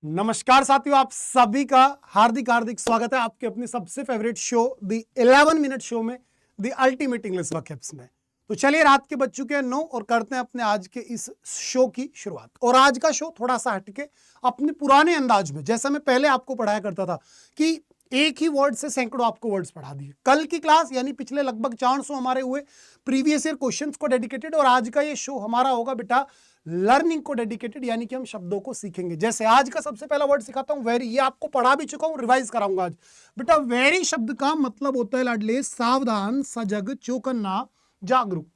नमस्कार साथियों, आप सभी का हार्दिक हार्दिक स्वागत है आपके अपने सबसे favourite show the 11 minute show में, द अल्टीमेट इंग्लिश वर्कशॉप्स में। तो चलिए, रात के बज चुके हैं 9 और करते हैं अपने आज के इस शो की शुरुआत। और आज का शो थोड़ा सा हटके अपने पुराने अंदाज में, जैसा मैं पहले आपको पढ़ाया करता था कि एक ही वर्ड से सैकड़ों आपको वर्ड्स पढ़ा दिए। कल की क्लास यानी पिछले लगभग 400 हमारे हुए प्रीवियस ईयर क्वेश्चंस को डेडिकेटेड, और आज का ये शो हमारा होगा बेटा लर्निंग को डेडिकेटेड, यानी कि हम शब्दों को सीखेंगे। जैसे आज का सबसे पहला वर्ड सिखाता हूं, वेरी। ये आपको पढ़ा भी चुका हूं, रिवाइज कराऊंगा आज। बेटा वेरी शब्द का मतलब होता है लाडले सावधान, सजग, चौकन्ना, जागरूक।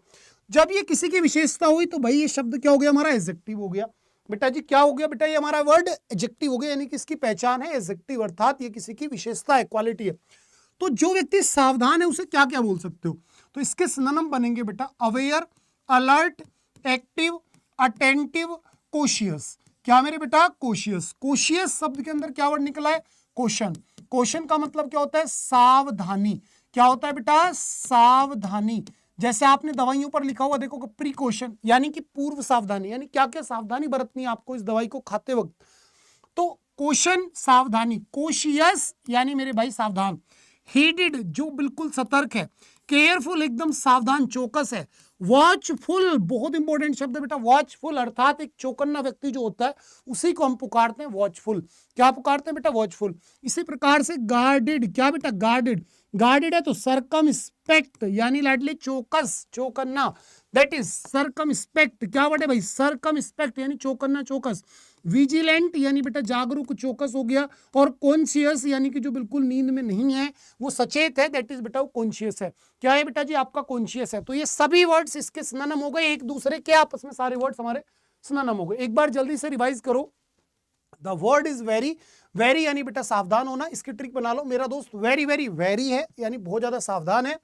जब ये किसी की विशेषता हुई तो भाई ये शब्द क्या हो गया, हमारा एडजेक्टिव हो गया। बेटा जी क्या हो गया, बेटा ये हमारा वर्ड एडजेक्टिव हो गया, यानी कि इसकी पहचान है एडजेक्टिव, अर्थात ये किसी की विशेषता है, क्वालिटी है। तो जो व्यक्ति सावधान है उसे क्या क्या बोल सकते हो, तो इसके सिनोनिम बनेंगे बेटा aware, alert, active, attentive, cautious. क्या मेरे बेटा, कोशियस। कोशियस शब्द के अंदर क्या वर्ड निकला है, क्वेश्चन। क्वेश्चन का मतलब क्या होता है, सावधानी। क्या होता है बेटा, सावधानी। जैसे आपने दवाइयों पर लिखा हुआ देखो, प्रिकॉशन यानी कि पूर्व सावधानी, यानी क्या क्या सावधानी बरतनी है आपको इस दवाई को खाते वक्त। तो क्वेश्चन सावधानी, कोशियस यानी मेरे भाई सावधान। हीडेड जो बिल्कुल सतर्क है। केयरफुल एकदम सावधान, चौकस है। वॉचफुल बहुत इंपॉर्टेंट शब्द है बेटा, वॉचफुल अर्थात एक चौकन्ना व्यक्ति जो होता है उसी को हम पुकारते हैं वॉचफुल। क्या पुकारते हैं बेटा, वॉचफुल। इसी प्रकार से गार्डेड, क्या बेटा, गार्डेड। गार्डेड है तो सरकमस्पेक्ट यानी लाडले चौकस, चौकन्ना, दैट इज सरकमस्पेक्ट। क्या वर्ड है भाई, सरकमस्पेक्ट यानी चौकन्ना, चौकस। विजिलेंट यानी बेटा जागरूक, चौकस हो गया। और कॉन्शियस यानी कि जो बिल्कुल नींद में नहीं है, वो सचेत है, दैट इज बेटा वो कॉन्शियस है। क्या है बेटा जी, आपका कॉन्शियस है। तो ये सभी वर्ड्स इसके सिनोनिम हो गए, एक दूसरे के आपस में सारे वर्ड्स हमारे सिनोनिम हो गए। एक बार जल्दी से रिवाइज करो। The word is very. Very यानी बेटा सावधान होना। इसकी ट्रिक बना लो, मेरा दोस्त वेरी वेरी वेरी है यानी बहुत ज्यादा सावधान है।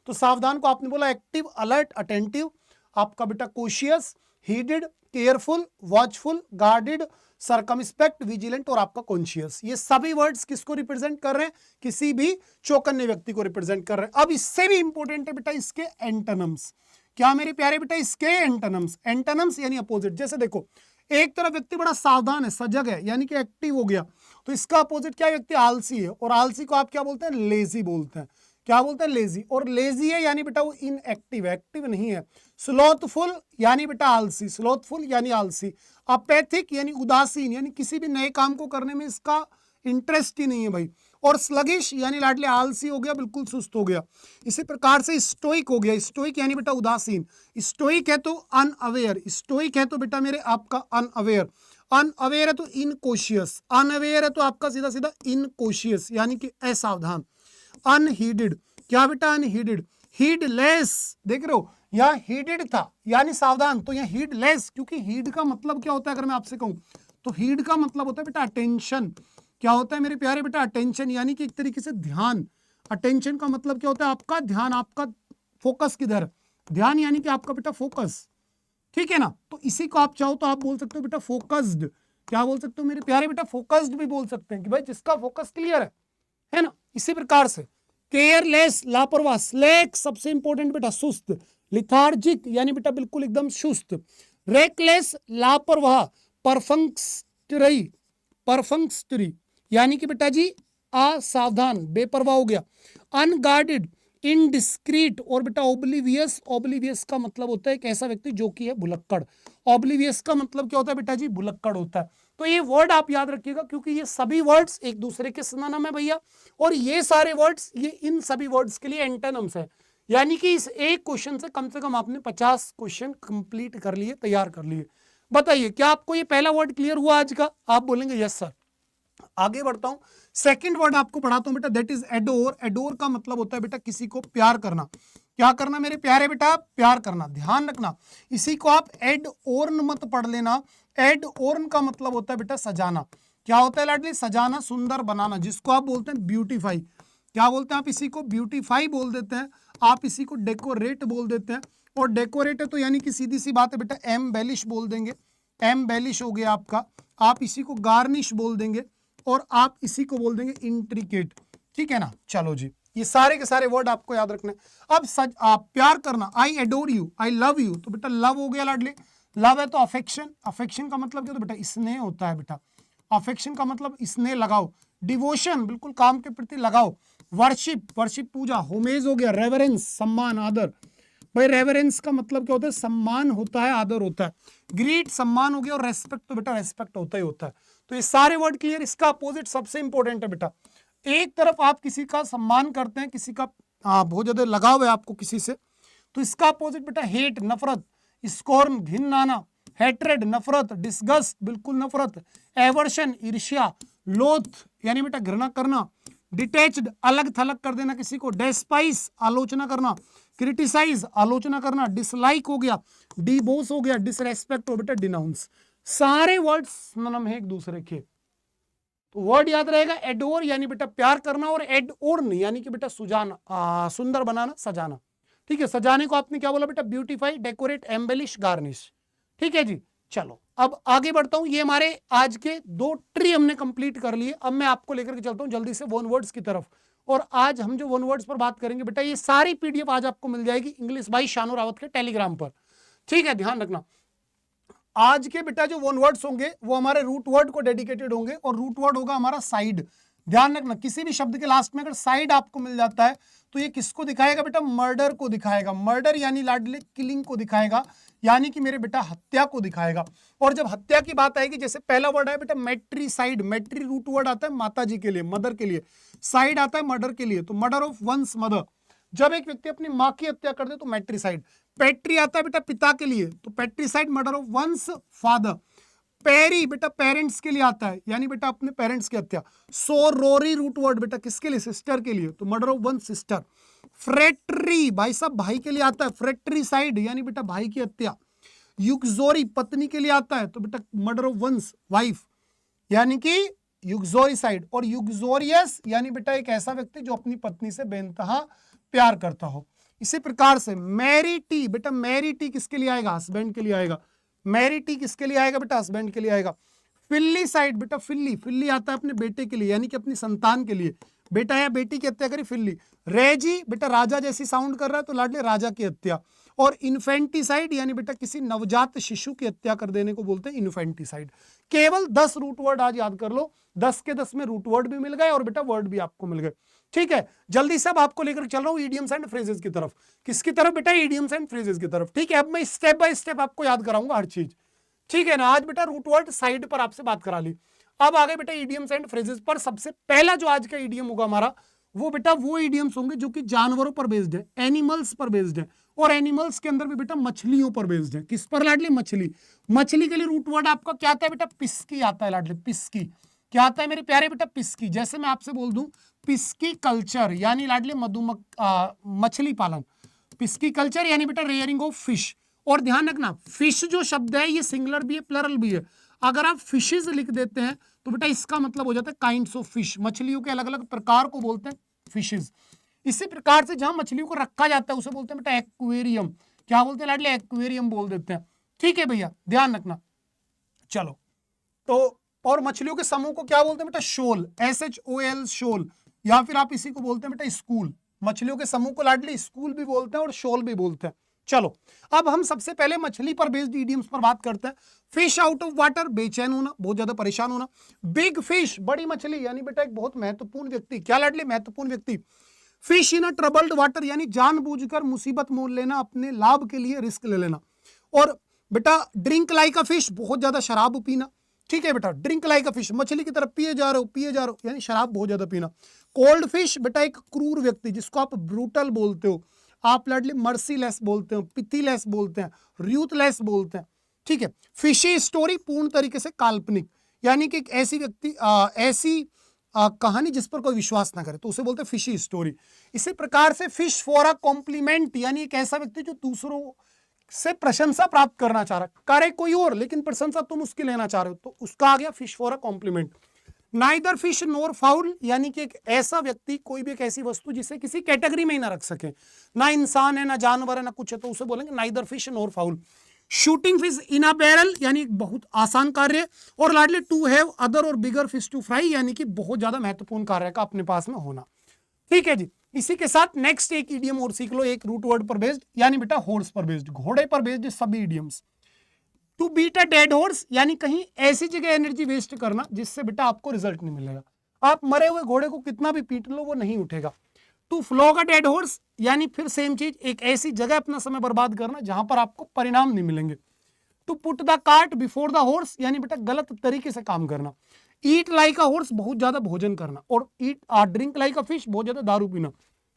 तो सावधान को आपने बोला एक्टिव, अलर्ट, अटेंटिव। आपका बेटा cautious, heeded, careful, watchful, guarded, circumspect, vigilant और आपका कॉन्शियस। ये सभी वर्ड्स किसको रिप्रेजेंट कर रहे हैं, किसी भी चौकन्ने व्यक्ति को रिप्रेजेंट कर रहे हैं। अब इससे भी इंपॉर्टेंट है बेटा इसके एंटोनिम्स। क्या मेरे प्यारे बेटा, इसके एंटोनिम्स। एंटोनिम्स यानी अपोजिट। जैसे देखो, एक तरफ व्यक्ति बड़ा सावधान है, सजग है, यानी कि एक्टिव हो गया, तो इसका अपोजिट क्या व्यक्ति, आलसी है। और आलसी को आप क्या बोलते हैं, लेजी बोलते हैं। क्या बोलते हैं, लेजी। और लेजी है यानी बेटा वो इनएक्टिव है, एक्टिव नहीं है। स्लोथफुल यानी बेटा आलसी, स्लोथफुल यानी आलसी। अपैथिक यानी उदासीन, यानी किसी भी नए काम को करने में इसका इंटरेस्ट ही नहीं है भाई। और स्लगिश यानी लाडले आलसी हो गया, बिल्कुल सुस्त हो गया। इसी प्रकार से स्टोइक हो गया। स्टोइक यानी बेटा उदासीन। स्टोइक है तो अनअवेयर। स्टोइक है तो बेटा मेरे आपका अनअवेयर। अनअवेयर है तो इनकॉशियस। अनअवेयर है तो आपका सीधा सीधा इनकॉशियस यानी कि असावधान। अनहीडेड, क्या बेटा, अनहीडेड। हीडलेस, देख रहे हो यहाँ हीडेड था यानी सावधान, तो यहाँ हीडलेस, क्योंकि हीड का मतलब क्या होता है अगर मैं आपसे कहूं, तो हीड का मतलब होता है बेटा अटेंशन। क्या होता है मेरे प्यारे बेटा, अटेंशन यानी कि एक तरीके से ध्यान। अटेंशन का मतलब क्या होता है, आपका ध्यान, आपका फोकस किधर। ध्यान यानी कि आपका बेटा फोकस, ठीक है ना। तो इसी को आप चाहो तो आप बोल सकते हो बेटा फोकस्ड। क्या बोल सकते हो मेरे प्यारे बेटा, फोकस्ड भी बोल सकते हैं कि भाई जिसका फोकस क्लियर है ना। इसी प्रकार से केयरलेस, लापरवाह। स्लैक सबसे इंपॉर्टेंट बेटा सुस्त। लिथार्जिक यानी बेटा बिल्कुल एकदम सुस्त। रेकलेस लापरवाह। परफंक्स्टरी, परफंक्स्टरी यानी कि बेटा जी असावधान, बेपरवाह हो गया। Unguarded, indiscrete. और बेटा ओब्लिवियस, ओब्लिवियस का मतलब होता है एक ऐसा व्यक्ति जो कि है भुलक्कड़। ओब्लिवियस का मतलब क्या होता है बेटा जी, भुलक्कड़ होता है। तो ये वर्ड आप याद रखिएगा, क्योंकि ये सभी वर्ड्स एक दूसरे के सिनोनिम है भैया। और ये सारे वर्ड्स, ये इन सभी वर्ड्स के लिए एंटोनिम्स है। यानी कि इस एक क्वेश्चन से कम आपने 50 क्वेश्चन कंप्लीट कर लिए, तैयार कर लिए। बताइए क्या आपको ये पहला वर्ड क्लियर हुआ आज का, आप बोलेंगे यस सर। आगे बढ़ता हूं, सेकंड वर्ड आपको पढ़ाता हूं बेटा, दैट इज एडोर। एडोर का मतलब होता है बेटा किसी को प्यार करना। क्या करना मेरे प्यारे बेटा, प्यार करना। ध्यान रखना, इसी को आप एड ओर्न मत पढ़ लेना। एड ओर्न का मतलब होता है बेटा सजाना। क्या होता है लाडली, सजाना, सुंदर बनाना, जिसको आप बोलते हैं ब्यूटीफाई। क्या बोलते हैं आप इसी को, ब्यूटीफाई बोल देते हैं। आप इसी को डेकोरेट बोल देते हैं। और डेकोरेट है तो यानी कि सीधी सी बात है बेटा एम्बेलिश बोल देंगे। एम्बेलिश हो गया आपका। आप इसी को गार्निश बोल देंगे। और आप इसी को बोल देंगे इंट्रिकेट, ठीक है ना। चलो जी, ये सारे के सारे वर्ड आपको याद रखने। अब आप प्यार करना, I adore you, I love you, तो बेटा लव हो गया लाडले। लव है तो अफेक्शन। अफेक्शन का मतलब क्या होता है बेटा, स्नेह होता है बेटा। अफेक्शन का मतलब स्नेह लगाओ, डिवोशन बिल्कुल काम के प्रति लगाओ, वर्शिप वर्शिप पूजा, होमेज हो गया रेवरेंस सम्मान आदर, भाई रेवरेंस का मतलब क्या होता है, सम्मान होता है आदर होता है, ग्रीट सम्मान हो गया, और रेस्पेक्ट तो बेटा रेस्पेक्ट होता ही होता है। तो ये सारे वर्ड क्लियर। इसका अपोजिट सबसे इंपॉर्टेंट है बेटा, एक तरफ आप किसी का सम्मान करते हैं, किसी का बहुत ज्यादा लगाव है आपको किसी से, तो इसका अपोजिट बेटा हेट नफरत, स्कॉर्न घिन आना, हेट्रेड नफरत, डिस्गस्ट बिल्कुल नफरत, एवर्शन ईर्ष्या, लोथ यानी बेटा घृणा करना, डिटैच्ड अलग थलग कर देना किसी को, डेस्पाइस आलोचना करना, क्रिटिसाइज आलोचना करना, डिसलाइक हो गया, डिबोस हो गया, डिसरेस्पेक्ट हो बेटा डिनाउंस। सारे वर्ड सिनोनिम है एक दूसरे के। तो वर्ड याद रहेगा एडोर यानी बेटा प्यार करना, और एडोर्न यानी कि बेटा सुजाना सुंदर बनाना सजाना। ठीक है, सजाने को आपने क्या बोला बेटा, ब्यूटीफाई, डेकोरेट, एम्बेलिश, गार्निश। ठीक है जी, चलो अब आगे बढ़ता हूं। ये हमारे आज के 2 ट्री हमने कंप्लीट कर लिए। अब मैं आपको लेकर के चलता हूं जल्दी से वन वर्ड्स की तरफ। और आज हम जो वन वर्ड्स पर बात करेंगे बेटा, ये सारी पीडीएफ आज आपको मिल जाएगी इंग्लिश बाई शानू रावत के टेलीग्राम पर। ठीक है, ध्यान रखना। आज के बेटा जो वन वर्ड्स होंगे वो हमारे रूट वर्ड को डेडिकेटेड होंगे, और रूट वर्ड होगा हमारा साइड। ध्यान रखना, किसी भी शब्द के लास्ट में अगर साइड आपको मिल जाता है तो ये किसको दिखाएगा बेटा, मर्डर को दिखाएगा। मर्डर यानी लाडले किलिंग को दिखाएगा, यानी कि मेरे बेटा हत्या को दिखाएगा। और जब हत्या की बात आएगी, जैसे पहला वर्ड है बेटा मैट्रीसाइड, मैट्री रूट वर्ड आता है माता जी के लिए, मदर के लिए, साइड आता है मर्डर के लिए, तो मर्डर ऑफ वंस मदर। जब एक व्यक्ति अपनी माँ की हत्या कर दे तो मैट्रीसाइड। पेट्री आता है बेटा पिता के लिए, तो patricide murder of one's father. पेरी बेटा पेरेंट्स के लिए आता है, यानी बेटा अपने पेरेंट्स की हत्या। सोरोरी रूट वर्ड बेटा किसके लिए, सिस्टर के लिए, तो मर्डर ऑफ वन सिस्टर। फ्रेटरी भाई साहब भाई के लिए आता है, फ्रेटरीसाइड यानी बेटा भाई की हत्या। युगजोरी पत्नी के लिए आता है, तो बेटा मर्डर ऑफ वंस वाइफ, यानी कि युगजोरीसाइड। और युगजोरियस यानी बेटा एक ऐसा व्यक्ति जो अपनी पत्नी से बेइंतहा प्यार करता हो। इसी प्रकार से मैरिटी बेटा, मैरिटी किसके लिए आएगा, हस्बैंड के लिए आएगा। मैरिटी किसके लिए आएगा बेटा, हस्बैंड के लिए आएगा। फिल्ली साइड बेटा, फिल्ली फिल्ली आता है अपने बेटे के लिए, यानी कि अपनी संतान के लिए, बेटा या बेटी की हत्या करी फिल्ली। रेजी बेटा राजा जैसी साउंड कर रहा है, तो लाडले राजा की हत्या। और इन्फेंटिसाइड यानी बेटा किसी नवजात शिशु की हत्या कर देने को बोलते हैं इन्फेंटिसाइड। केवल 10 रूट वर्ड आज याद कर लो, 10 के 10 में रूट वर्ड भी मिल गए और बेटा वर्ड भी आपको मिल गए। ठीक है, जल्दी से अब आपको लेकर चल रहा हूं इडियम्स एंड फ्रेजेस की तरफ। किसकी तरफ बेटा, इडियम्स एंड फ्रेजेस की तरफ। ठीक है, अब मैं स्टेप बाय स्टेप आपको याद कराऊंगा हर चीज। ठीक है ना, आज बेटा रूट वर्ड साइड पर आपसे बात करा ली। अब आगे बेटा इडियम्स एंड फ्रेजेस पर। सबसे पहला जो आज का इडियम होगा हमारा, वो बेटा वो इडियम्स होंगे जो कि जानवरों पर बेस्ड है, एनिमल्स पर बेस्ड है। और एनिमल्स के अंदर भी बेटा मछलियों पर बेस्ड है। किस पर लाडली, मछली। मछली के लिए रूट वर्ड आपका क्या आता है बेटा, पिस्की आता है लाडली, पिस्की। क्या आता है मेरे प्यारे बेटा, पिस्की। जैसे मैं आपसे बोल दूं पिस्की कल्चर यानी लाडली मछली पालन, पिस्की कल्चर यानी बेटा रेयरिंग ऑफ फिश। और ध्यान रखना फिश जो शब्द है ये सिंगुलर भी है प्लरल भी है। अगर आप फिशेज लिख देते हैं तो बेटा इसका मतलब हो जाता है काइंड्स ऑफ फिश, मछलियों के अलग अलग प्रकार को बोलते हैं फिशेज। इसी प्रकार से जहां मछलियों को रखा जाता है उसे बोलते हैं बेटा एक्वेरियम। क्या बोलते हैं लाडले, एक्वेरियम बोल देते हैं। ठीक है भैया, ध्यान रखना। चलो तो, और मछलियों के समूह को क्या बोलते हैं बेटा, शोल, SHOL शोल, या फिर आप इसी को बोलते हैं बेटा स्कूल। मछलियों के समूह को लाडली स्कूल भी बोलते हैं और शोल भी बोलते हैं। चलो अब हम सबसे पहले मछली पर बेस्ड इडियम्स पर बात करते हैं। फिश आउट ऑफ वाटर, बेचैन होना, बहुत ज्यादा परेशान होना। बिग फिश, बड़ी मछली, यानी बेटा एक बहुत महत्वपूर्ण व्यक्ति। क्या लाडली, महत्वपूर्ण व्यक्ति। Fish in a troubled water यानी जानबूझकर मुसीबत मोल लेना, अपने लाभ के लिए रिस्क ले लेना। और बेटा ड्रिंक लाइक अ फिश, बहुत ज्यादा शराब पीना। ठीक है बेटा, ड्रिंक लाइक अ फिश, मछली की तरफ पिए जा रहे हो यानी शराब बहुत ज्यादा पीना। कोल्ड फिश बेटा एक क्रूर व्यक्ति, जिसको आप ब्रूटल बोलते हो, आप लाडली मर्सीलेस बोलते हो, पिथीलेस बोलते हैं, र्यूथलेस बोलते हैं। ठीक है। फिशी स्टोरी, पूर्ण तरीके से काल्पनिक, यानी कि एक ऐसी व्यक्ति ऐसी कहानी जिस पर कोई विश्वास ना करे, तो उसे बोलते हैं फिशी स्टोरी। इसी प्रकार से फिश फॉर अ कॉम्प्लीमेंट, यानी एक ऐसा व्यक्ति जो दूसरों से प्रशंसा प्राप्त करना चाह रहा है, करे कोई और लेकिन प्रशंसा तुम उसकी लेना चाह रहे हो, तो उसका आ गया fish for a compliment. Neither fish NOR foul, यानी कि एक ऐसा व्यक्ति, कोई भी एक ऐसी वस्तु जिसे किसी कैटेगरी में ही ना रख सके, ना इंसान है ना जानवर है ना कुछ है, तो उसे बोलेंगे neither fish NOR foul. Shooting fish in a barrel, यानी एक बहुत आसान कार्य। और लाडली टू हैव अदर और बिगर फिश टू फ्राई, यानी कि बहुत ज्यादा महत्वपूर्ण कार्य का अपने पास में होना। ठीक है जी। इसी के साथ नेक्स्ट एक इडियम और सीख लो, एक रूट वर्ड पर बेस्ड, यानी बेटा हॉर्स पर बेस्ड, घोड़े पर बेस्ड सभी idioms. To beat a dead horse यानी कहीं ऐसी जगह एनर्जी वेस्ट करना जिससे बेटा आपको रिजल्ट नहीं मिलेगा। आप मरे हुए घोड़े को कितना भी पीट लो वो नहीं उठेगा। To flog a dead horse यानी फिर सेम चीज, एक ऐसी जगह अपना समय बर्बाद करना जहां पर आपको परिणाम नहीं मिलेंगे। To put the cart before the horse यानी बेटा गलत तरीके से काम करना। ईट लाइक अ हॉर्स बहुत ज्यादा भोजन करना, और ड्रिंक लाइक अ फिश बहुत ज्यादा दारू पीना।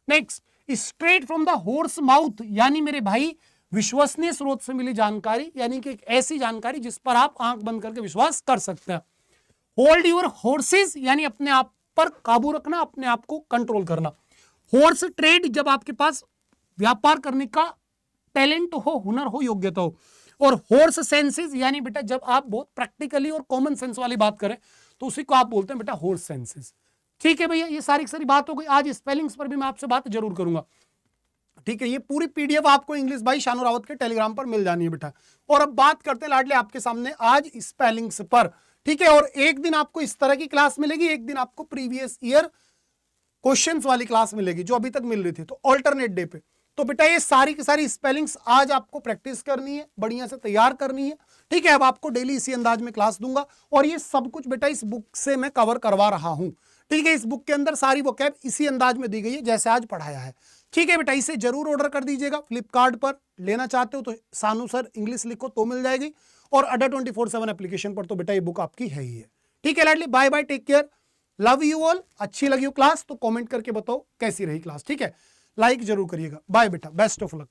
Next, straight from the horse mouth यानी मेरे भाई विश्वसनीय स्रोत से मिली जानकारी, यानी कि एक ऐसी जानकारी जिस पर आप आंख बंद करके विश्वास कर सकते हैं। होल्ड योर हॉर्सेस यानी अपने आप पर काबू रखना, अपने आप को कंट्रोल करना। हॉर्स ट्रेड जब आपके पास व्यापार करने का टैलेंट हो, हुनर हो, योग्यता हो। और हॉर्स सेंसेस यानी बेटा जब आप बहुत प्रैक्टिकली और कॉमन सेंस वाली बात करें तो उसी को आप बोलते हैं बेटा हॉर्स सेंसेस। ठीक है भैया, ये सारी की सारी बात हो गई। आज स्पेलिंग्स पर भी मैं आपसे बात जरूर करूंगा। ठीक है, ये पूरी पीडीएफ आपको इंग्लिश भाई शानू रावत के टेलीग्राम पर मिल जानी है बेटा। और अब बात करते हैं लाडले आपके सामने आज स्पेलिंग्स पर। ठीक है, और एक दिन आपको इस तरह की क्लास मिलेगी, एक दिन आपको प्रीवियस ईयर क्वेश्चंस वाली क्लास मिलेगी जो अभी तक मिल रही थी, तो ऑल्टरनेट डे पे। तो बेटा ये सारी की सारी स्पेलिंग्स आज आपको प्रैक्टिस करनी है, बढ़िया से तैयार करनी है। ठीक है, अब आपको डेली इसी अंदाज में क्लास दूंगा, और ये सब कुछ बेटा इस बुक से मैं कवर करवा रहा हूं। ठीक है, इस बुक के अंदर सारी वोकैब इसी अंदाज में दी गई है जैसे आज पढ़ाया है। ठीक है बेटा, इसे जरूर ऑर्डर कर दीजिएगा। फ्लिपकार्ट पर लेना चाहते हो तो सानू सर इंग्लिश लिखो तो मिल जाएगी, और अड्डा 24/7 एप्लीकेशन पर तो बेटा ये बुक आपकी है ही है। ठीक है लाडली, bye bye, take care, love you all. अच्छी लगी हो क्लास तो कमेंट करके बताओ कैसी रही क्लास। ठीक है, लाइक जरूर करिएगा। बाय बेटा, बेस्ट ऑफ लक।